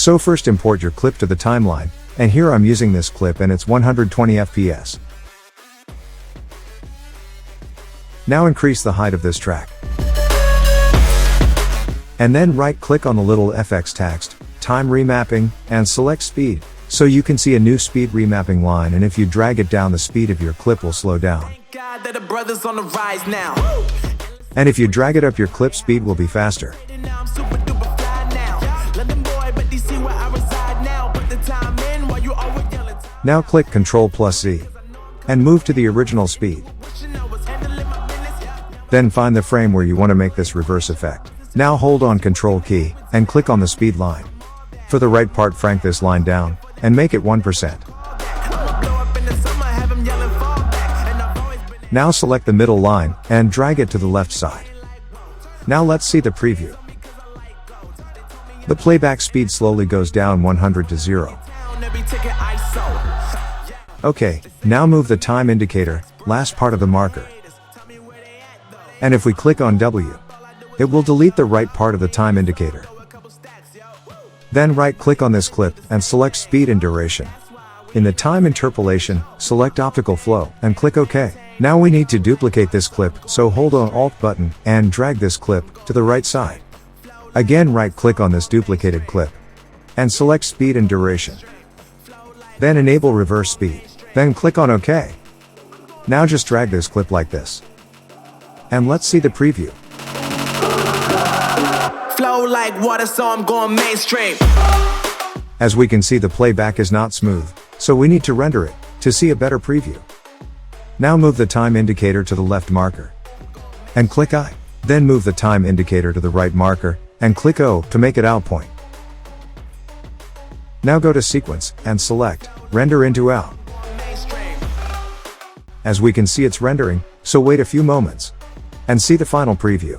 So first import your clip to the timeline, and here I'm using this clip and it's 120 fps. Now increase the height of this track. And then right-click on the little FX text, time remapping, and select speed, so you can see a new speed remapping line, and if you drag it down the speed of your clip will slow down. And if you drag it up your clip speed will be faster. Now click Ctrl+Z and move to the original speed. Then find the frame where you want to make this reverse effect. Now hold on Ctrl key and click on the speed line. For the right part, crank this line down and make it 1%. Now select the middle line and drag it to the left side. Now let's see the preview. The playback speed slowly goes down 100 to 0. Okay, now move the time indicator, last part of the marker. And if we click on W, it will delete the right part of the time indicator. Then right-click on this clip and select speed and duration. In the time interpolation, select optical flow and click OK. Now we need to duplicate this clip, so hold on Alt button and drag this clip to the right side. Again right-click on this duplicated clip and select speed and duration. Then enable reverse speed. Then click on OK. Now just drag this clip like this. And let's see the preview. Flow like water, so I'm going mainstream. As we can see, the playback is not smooth, so we need to render it to see a better preview. Now move the time indicator to the left marker and click I. Then move the time indicator to the right marker and click O to make it out point. Now go to sequence and select render into out. As we can see, it's rendering, so wait a few moments and see the final preview.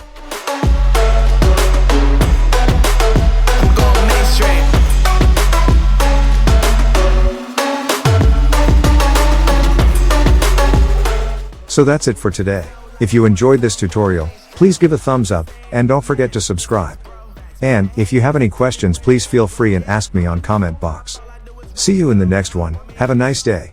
So that's it for today. If you enjoyed this tutorial, please give a thumbs up, and don't forget to subscribe. And, if you have any questions, please feel free and ask me on comment box. See you in the next one. Have a nice day.